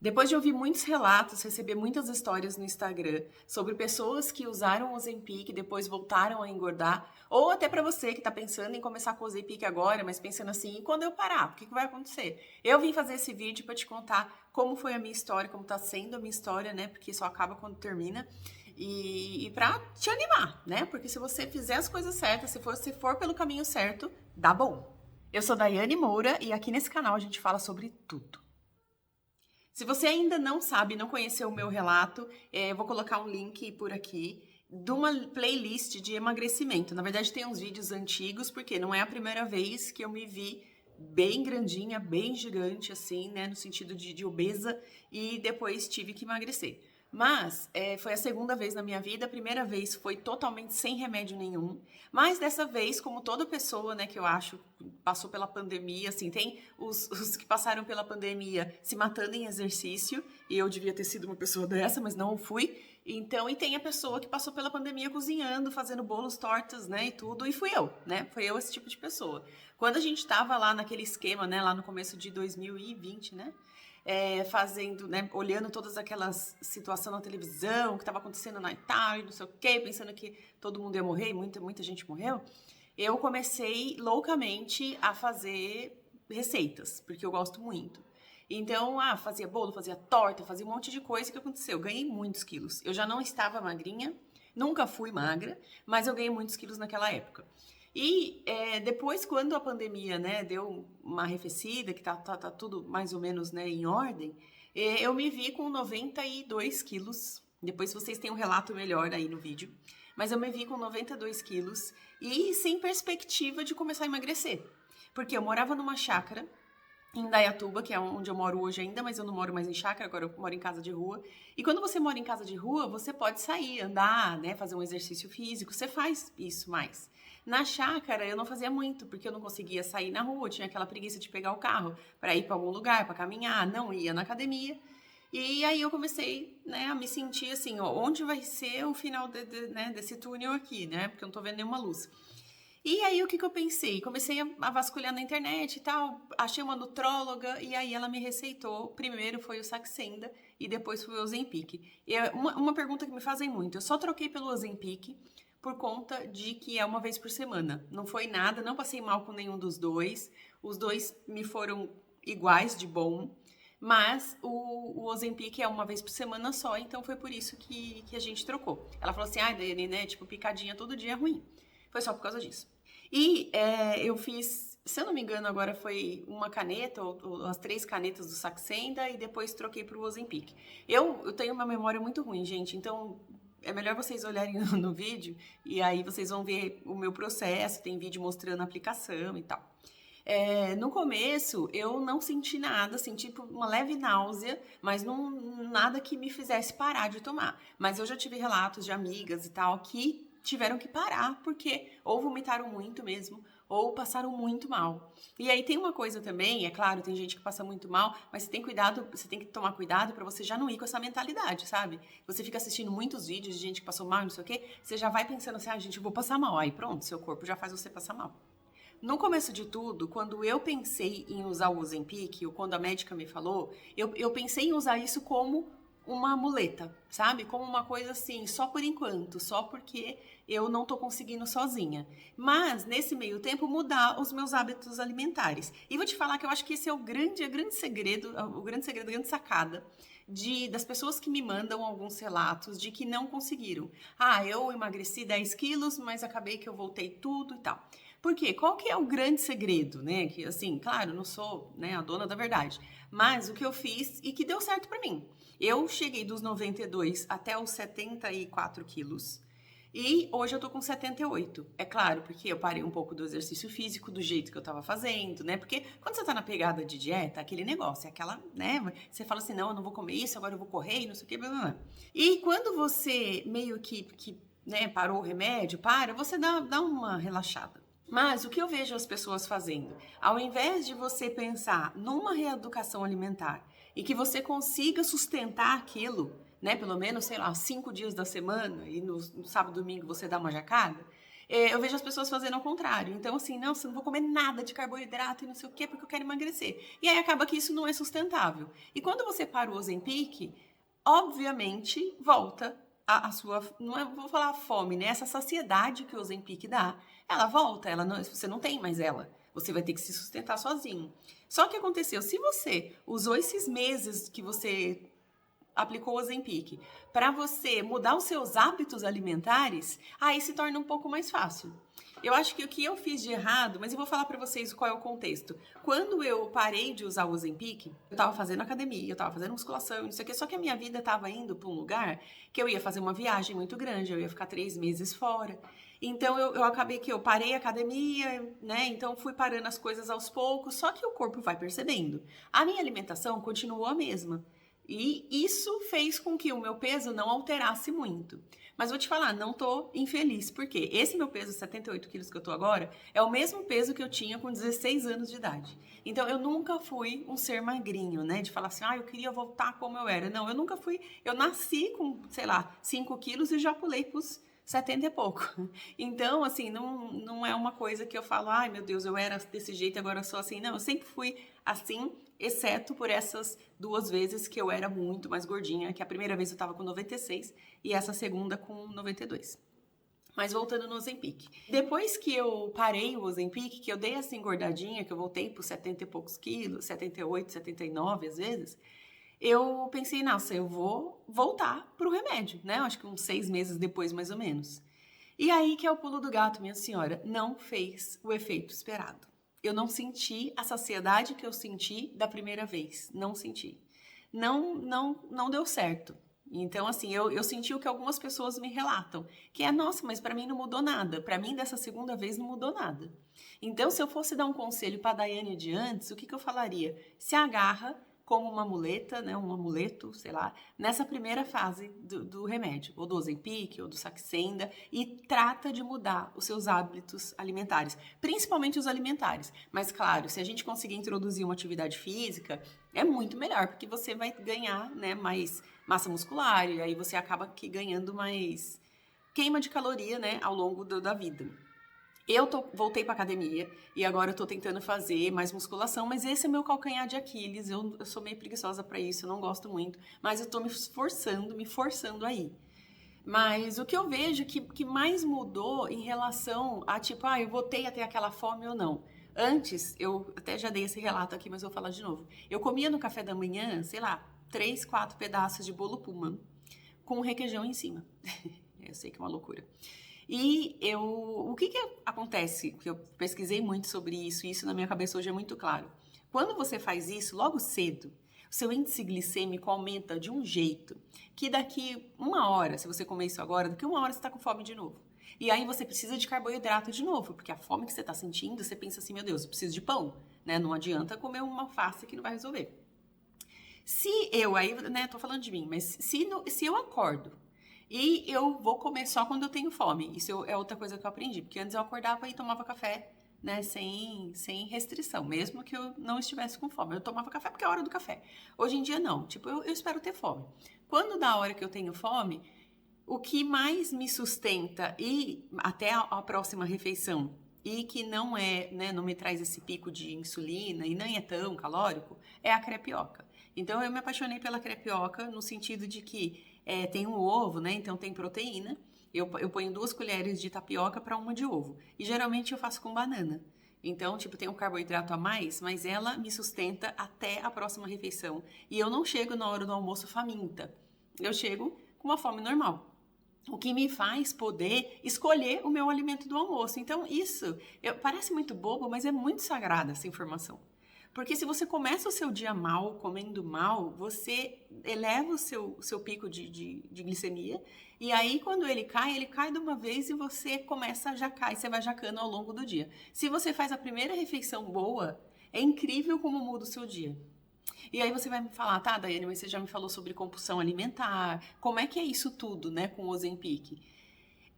Depois de ouvir muitos relatos, receber muitas histórias no Instagram sobre pessoas que usaram o Ozempic e depois voltaram a engordar, ou até para você que está pensando em começar com o Ozempic agora, mas pensando assim, e quando eu parar, o que vai acontecer? Eu vim fazer esse vídeo para te contar como foi a minha história, como está sendo a minha história, né? Porque só acaba quando termina. E para te animar, né? Porque se você fizer as coisas certas, se você for pelo caminho certo, dá bom. Eu sou Daiane Moura e aqui nesse canal a gente fala sobre tudo. Se você ainda não sabe, não conheceu o meu relato, eu vou colocar um link por aqui de uma playlist de emagrecimento. Na verdade, tem uns vídeos antigos, porque não é a primeira vez que eu me vi bem grandinha, bem gigante, assim, né? No sentido de obesa, e depois tive que emagrecer. Mas foi a segunda vez na minha vida. A primeira vez foi totalmente sem remédio nenhum. Mas dessa vez, como toda pessoa, né, que eu acho passou pela pandemia, assim, tem os que passaram pela pandemia se matando em exercício, e eu devia ter sido uma pessoa dessa, mas não fui. Então, e tem a pessoa que passou pela pandemia cozinhando, fazendo bolos, tortas, né, e tudo, e fui eu, né? Foi eu esse tipo de pessoa. Quando a gente tava lá naquele esquema, né, lá no começo de 2020, né? Fazendo, né, olhando todas aquelas situações na televisão, que estava acontecendo na Itália, não sei o quê, pensando que todo mundo ia morrer, muita gente morreu, eu comecei loucamente a fazer receitas, porque eu gosto muito. Então, fazia bolo, fazia torta, fazia um monte de coisa. O que aconteceu? Eu ganhei muitos quilos. Eu já não estava magrinha, nunca fui magra, mas eu ganhei muitos quilos naquela época. E depois, quando a pandemia, né, deu uma arrefecida, que tá tudo mais ou menos, né, em ordem, eu me vi com 92 quilos. Depois vocês têm um relato melhor aí no vídeo. Mas eu me vi com 92 quilos e sem perspectiva de começar a emagrecer. Porque eu morava numa chácara em Indaiatuba, que é onde eu moro hoje ainda, mas eu não moro mais em chácara, agora eu moro em casa de rua. E quando você mora em casa de rua, você pode sair, andar, né, fazer um exercício físico, você faz isso mais. Na chácara eu não fazia muito, porque eu não conseguia sair na rua, tinha aquela preguiça de pegar o carro para ir para algum lugar, para caminhar, não ia na academia. E aí eu comecei, né, a me sentir assim, ó, onde vai ser o final né, desse túnel aqui, né? Porque eu não tô vendo nenhuma luz. E aí, o que eu pensei? Comecei a vasculhar na internet e tal, achei uma nutróloga e aí ela me receitou. Primeiro foi o Saxenda e depois foi o Ozempic. Uma pergunta que me fazem muito, eu só troquei pelo Ozempic por conta de que é uma vez por semana. Não foi nada, não passei mal com nenhum dos dois. Os dois me foram iguais de bom. Mas o Ozempic é uma vez por semana só, então foi por isso que a gente trocou. Ela falou assim, Dani, né, tipo, picadinha todo dia é ruim. Foi só por causa disso. E eu fiz, se eu não me engano, agora foi uma caneta, ou as 3 canetas do Saxenda, e depois troquei para o Ozempic. Eu tenho uma memória muito ruim, gente, então é melhor vocês olharem no vídeo, e aí vocês vão ver o meu processo, tem vídeo mostrando a aplicação e tal. No começo, eu não senti nada, senti tipo, uma leve náusea, mas não, nada que me fizesse parar de tomar. Mas eu já tive relatos de amigas e tal que tiveram que parar porque ou vomitaram muito mesmo, ou passaram muito mal. E aí tem uma coisa também, é claro, tem gente que passa muito mal, mas você tem que tomar cuidado para você já não ir com essa mentalidade, sabe? Você fica assistindo muitos vídeos de gente que passou mal, não sei o quê, você já vai pensando assim, gente, eu vou passar mal. Aí pronto, seu corpo já faz você passar mal. No começo de tudo, quando eu pensei em usar o Ozempic, ou quando a médica me falou, eu pensei em usar isso como uma muleta, sabe? Como uma coisa assim, só por enquanto, só porque eu não tô conseguindo sozinha. Mas, nesse meio tempo, mudar os meus hábitos alimentares. E vou te falar que eu acho que esse é o grande segredo, a grande sacada das pessoas que me mandam alguns relatos de que não conseguiram. Eu emagreci 10 quilos, mas acabei que eu voltei tudo e tal. Por quê? Qual que é o grande segredo, né? Que, assim, claro, não sou, né, a dona da verdade, mas o que eu fiz e que deu certo pra mim. Eu cheguei dos 92 até os 74 quilos e hoje eu tô com 78. É claro, porque eu parei um pouco do exercício físico do jeito que eu tava fazendo, né? Porque quando você tá na pegada de dieta, aquele negócio, é aquela, né? Você fala assim, não, eu não vou comer isso, agora eu vou correr e não sei o que, blá, blá, blá. E quando você meio que né, parou o remédio, você dá uma relaxada. Mas o que eu vejo as pessoas fazendo? Ao invés de você pensar numa reeducação alimentar e que você consiga sustentar aquilo, né, pelo menos, sei lá, 5 dias da semana e no sábado e domingo você dá uma jacada, Eu vejo as pessoas fazendo ao contrário. Então, assim, nossa, não vou comer nada de carboidrato e não sei o quê, porque eu quero emagrecer. E aí acaba que isso não é sustentável. E quando você para o Ozempic, obviamente volta a sua, não é, vou falar fome, né? Essa saciedade que o Ozempic dá, ela volta, ela não, você não tem mais ela. Você vai ter que se sustentar sozinho. Só que aconteceu, se você usou esses meses que você aplicou o Ozempic para você mudar os seus hábitos alimentares, aí se torna um pouco mais fácil. Eu acho que o que eu fiz de errado, mas eu vou falar para vocês qual é o contexto. Quando eu parei de usar o Ozempic, eu tava fazendo academia, eu tava fazendo musculação, não sei o que, só que a minha vida tava indo para um lugar que eu ia fazer uma viagem muito grande, eu ia ficar 3 meses fora. Então eu acabei que eu parei a academia, né? Então fui parando as coisas aos poucos, só que o corpo vai percebendo. A minha alimentação continuou a mesma. E isso fez com que o meu peso não alterasse muito. Mas vou te falar, não tô infeliz, porque esse meu peso, 78 quilos que eu tô agora, é o mesmo peso que eu tinha com 16 anos de idade. Então, eu nunca fui um ser magrinho, né? De falar assim, eu queria voltar como eu era. Não, eu nunca fui. Eu nasci com, sei lá, 5 quilos e já pulei pros 70 e pouco. Então, assim, não é uma coisa que eu falo, ai meu Deus, eu era desse jeito, agora eu sou assim. Não, eu sempre fui assim, exceto por essas 2 vezes que eu era muito mais gordinha, que a primeira vez eu tava com 96 e essa segunda com 92. Mas voltando no Ozempic. Depois que eu parei o Ozempic, que eu dei essa engordadinha, que eu voltei por 70 e poucos quilos, 78, 79 às vezes, eu pensei, nossa, eu vou voltar pro remédio, né? Eu acho que uns 6 meses depois, mais ou menos. E aí que é o pulo do gato, minha senhora, não fez o efeito esperado. Eu não senti a saciedade que eu senti da primeira vez, não senti. Não deu certo. Então, assim, eu senti o que algumas pessoas me relatam, que é, nossa, mas para mim não mudou nada. Para mim, dessa segunda vez, não mudou nada. Então, se eu fosse dar um conselho para a Daiane de antes, o que eu falaria? Se agarra como uma muleta, né, um amuleto, sei lá, nessa primeira fase do remédio, ou do Ozempic, ou do Saxenda, e trata de mudar os seus hábitos alimentares, principalmente os alimentares. Mas, claro, se a gente conseguir introduzir uma atividade física, é muito melhor, porque você vai ganhar, né, mais massa muscular, e aí você acaba que ganhando mais queima de caloria, né, ao longo da vida. Voltei pra academia e agora eu tô tentando fazer mais musculação, mas esse é meu calcanhar de Aquiles. Eu sou meio preguiçosa pra isso, eu não gosto muito, mas eu tô me forçando aí. Mas o que eu vejo que mais mudou em relação a tipo, eu voltei a ter aquela fome ou não. Antes, eu até já dei esse relato aqui, mas eu vou falar de novo. Eu comia no café da manhã, sei lá, 3, 4 pedaços de bolo Puma com requeijão em cima. Eu sei que é uma loucura. E o que acontece? Que eu pesquisei muito sobre isso, e isso na minha cabeça hoje é muito claro. Quando você faz isso logo cedo, o seu índice glicêmico aumenta de um jeito que daqui 1 hora, se você comer isso agora, daqui 1 hora você está com fome de novo. E aí você precisa de carboidrato de novo, porque a fome que você está sentindo, você pensa assim, meu Deus, eu preciso de pão, né? Não adianta comer uma alface que não vai resolver. Se eu, aí, né, tô falando de mim, mas se eu acordo e eu vou comer só quando eu tenho fome. Isso é outra coisa que eu aprendi. Porque antes eu acordava e tomava café, né? Sem restrição. Mesmo que eu não estivesse com fome. Eu tomava café porque é a hora do café. Hoje em dia, não. Tipo, eu espero ter fome. Quando dá a hora que eu tenho fome, o que mais me sustenta e até a próxima refeição e que não é, né, não me traz esse pico de insulina e nem é tão calórico, é a crepioca. Então, eu me apaixonei pela crepioca no sentido de que tem um ovo, né? Então tem proteína. Eu ponho 2 colheres de tapioca para 1 de ovo. E geralmente eu faço com banana. Então, tipo, tem um carboidrato a mais, mas ela me sustenta até a próxima refeição. E eu não chego na hora do almoço faminta. Eu chego com uma fome normal. O que me faz poder escolher o meu alimento do almoço. Então, isso parece muito bobo, mas é muito sagrada essa informação. Porque se você começa o seu dia mal, comendo mal, você eleva o seu pico de glicemia. E aí, quando ele cai de uma vez e você começa já cai, você vai jacando ao longo do dia. Se você faz a primeira refeição boa, é incrível como muda o seu dia. E aí você vai me falar, tá, Daiane, mas você já me falou sobre compulsão alimentar. Como é que é isso tudo, né, com o Ozempic?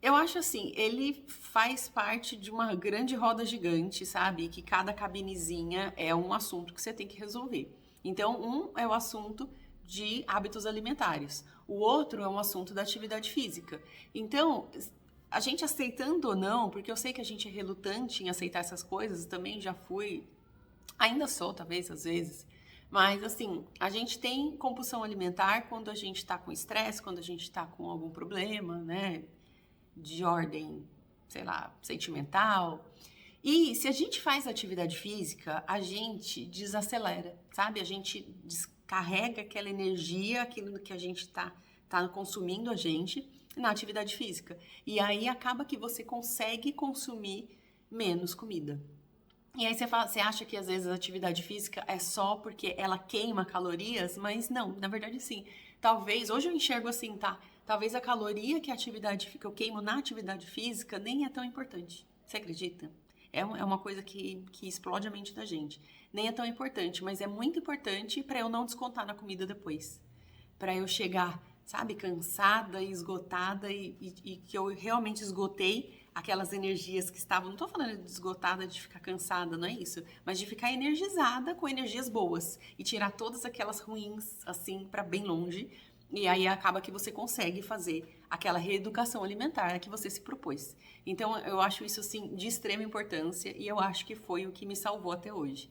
Eu acho assim, ele faz parte de uma grande roda gigante, sabe? Que cada cabinezinha é um assunto que você tem que resolver. Então, um é o assunto de hábitos alimentares. O outro é um assunto da atividade física. Então, a gente aceitando ou não, porque eu sei que a gente é relutante em aceitar essas coisas, também já fui, ainda sou, talvez, às vezes. Mas, assim, a gente tem compulsão alimentar quando a gente tá com estresse, quando a gente tá com algum problema, né? De ordem, sei lá, sentimental. E se a gente faz atividade física, a gente desacelera, sabe? A gente descarrega aquela energia, aquilo que a gente tá consumindo a gente na atividade física. E aí acaba que você consegue consumir menos comida. E aí você acha que às vezes a atividade física é só porque ela queima calorias, mas não, na verdade sim. Talvez, hoje eu enxergo assim, tá? Talvez a caloria que eu queimo na atividade física nem é tão importante. Você acredita? É uma coisa que explode a mente da gente. Nem é tão importante, mas é muito importante para eu não descontar na comida depois. Para eu chegar, sabe, cansada e esgotada e que eu realmente esgotei aquelas energias que estavam. Não tô falando de esgotada de ficar cansada, não é isso, mas de ficar energizada com energias boas e tirar todas aquelas ruins assim para bem longe. E aí acaba que você consegue fazer aquela reeducação alimentar que você se propôs. Então eu acho isso assim de extrema importância e eu acho que foi o que me salvou até hoje.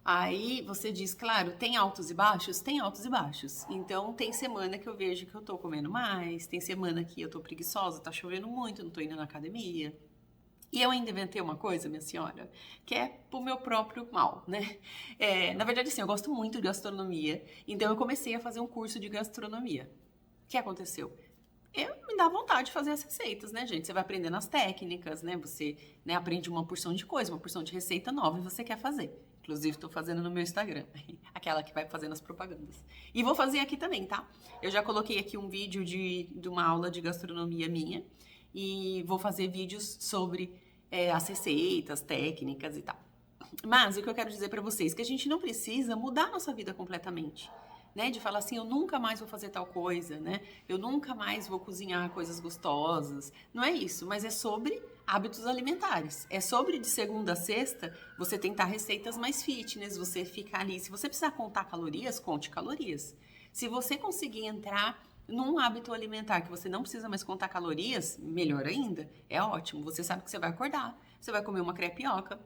Aí você diz, claro, tem altos e baixos? Tem altos e baixos. Então tem semana que eu vejo que eu tô comendo mais, tem semana que eu tô preguiçosa, tá chovendo muito, não tô indo na academia. E eu ainda inventei uma coisa, minha senhora, que é pro meu próprio mal, né? Na verdade, assim, eu gosto muito de gastronomia, então eu comecei a fazer um curso de gastronomia. O que aconteceu? Me dá vontade de fazer as receitas, né, gente? Você vai aprendendo as técnicas, né? Você, né, aprende uma porção de coisa, uma porção de receita nova e você quer fazer. Inclusive, estou fazendo no meu Instagram, aquela que vai fazendo as propagandas. E vou fazer aqui também, tá? Eu já coloquei aqui um vídeo de uma aula de gastronomia minha e vou fazer vídeos sobre as receitas, técnicas e tal. Mas o que eu quero dizer para vocês é que a gente não precisa mudar a nossa vida completamente. Né, de falar assim, eu nunca mais vou fazer tal coisa, né? Eu nunca mais vou cozinhar coisas gostosas. Não é isso, mas é sobre hábitos alimentares. É sobre de segunda a sexta você tentar receitas mais fitness, você ficar ali. Se você precisar contar calorias, conte calorias. Se você conseguir entrar num hábito alimentar que você não precisa mais contar calorias, melhor ainda, é ótimo. Você sabe que você vai acordar, você vai comer uma crepioca,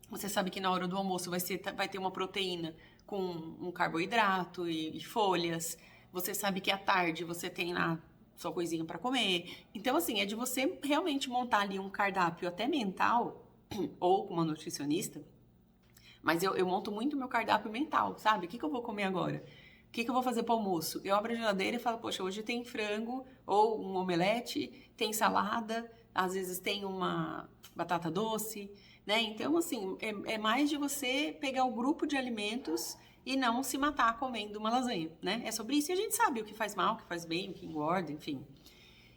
você sabe que na hora do almoço vai ter uma proteína com um carboidrato e folhas. Você sabe que à tarde você tem lá sua coisinha para comer. Então, assim, é de você realmente montar ali um cardápio até mental, ou com uma nutricionista. Mas eu monto muito meu cardápio mental, sabe? O que eu vou comer agora? O que eu vou fazer para o almoço? Eu abro a geladeira e falo, poxa, hoje tem frango ou um omelete, tem salada, às vezes tem uma batata doce, né? Então, assim, é mais de você pegar o grupo de alimentos e não se matar comendo uma lasanha, né? É sobre isso e a gente sabe o que faz mal, o que faz bem, o que engorda, enfim.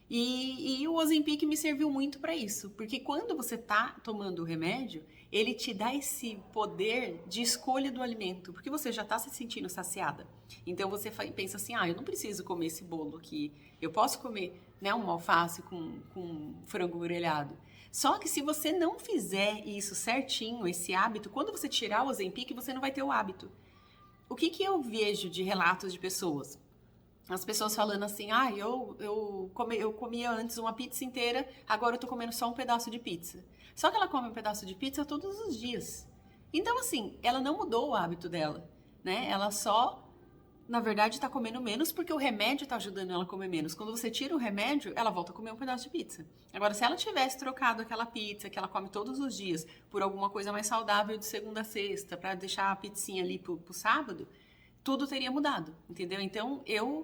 E o Ozempic me serviu muito para isso, porque quando você está tomando o remédio, ele te dá esse poder de escolha do alimento, porque você já está se sentindo saciada. Então você pensa assim, eu não preciso comer esse bolo aqui, eu posso comer, né, um alface com frango grelhado. Só que se você não fizer isso certinho, esse hábito, quando você tirar o Ozempic, você não vai ter o hábito. O que eu vejo de relatos de pessoas? As pessoas falando assim, eu comia antes uma pizza inteira, agora eu tô comendo só um pedaço de pizza. Só que ela come um pedaço de pizza todos os dias. Então, assim, ela não mudou o hábito dela, né? Ela só, na verdade, tá comendo menos porque o remédio tá ajudando ela a comer menos. Quando você tira o remédio, ela volta a comer um pedaço de pizza. Agora, se ela tivesse trocado aquela pizza que ela come todos os dias por alguma coisa mais saudável de segunda a sexta, pra deixar a pizzinha ali pro sábado, tudo teria mudado, entendeu? Então,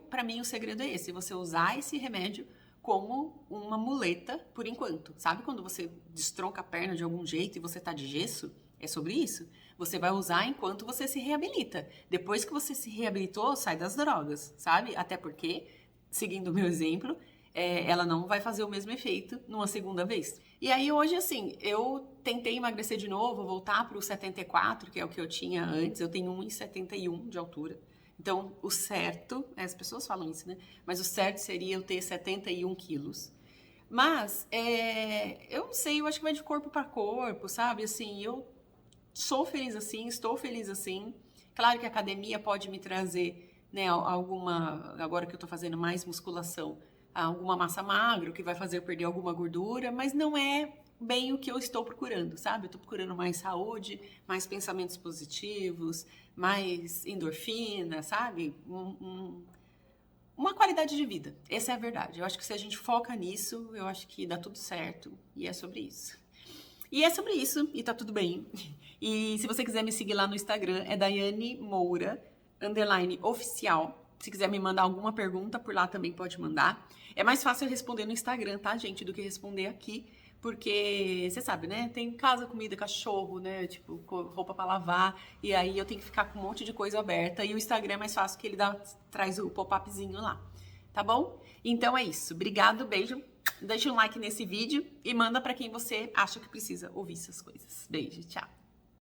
para mim, o segredo é esse, você usar esse remédio como uma muleta por enquanto. Sabe quando você destronca a perna de algum jeito e você tá de gesso? É sobre isso. Você vai usar enquanto você se reabilita. Depois que você se reabilitou, sai das drogas, sabe? Até porque, seguindo o meu exemplo, ela não vai fazer o mesmo efeito numa segunda vez. E aí hoje, assim, eu tentei emagrecer de novo, voltar para o 74, que é o que eu tinha antes. Eu tenho 1,71 de altura. Então, o certo, as pessoas falam isso, né? Mas o certo seria eu ter 71 quilos. Mas, eu não sei, eu acho que vai de corpo para corpo, sabe? Assim, eu sou feliz assim, estou feliz assim. Claro que a academia pode me trazer, né, alguma... Agora que eu tô fazendo mais musculação, alguma massa magra, o que vai fazer eu perder alguma gordura, mas não é bem o que eu estou procurando, sabe? Eu estou procurando mais saúde, mais pensamentos positivos, mais endorfina, sabe? Uma qualidade de vida. Essa é a verdade. Eu acho que se a gente foca nisso, eu acho que dá tudo certo. E é sobre isso. E é sobre isso, e tá tudo bem. E se você quiser me seguir lá no Instagram, é Daiane Moura, _oficial. Se quiser me mandar alguma pergunta, por lá também pode mandar. É mais fácil eu responder no Instagram, tá, gente, do que responder aqui. Porque, você sabe, né? Tem casa, comida, cachorro, né? Tipo, roupa pra lavar. E aí eu tenho que ficar com um monte de coisa aberta. E o Instagram é mais fácil que ele traz o pop-upzinho lá. Tá bom? Então é isso. Obrigado, beijo. Deixa um like nesse vídeo e manda pra quem você acha que precisa ouvir essas coisas. Beijo, tchau.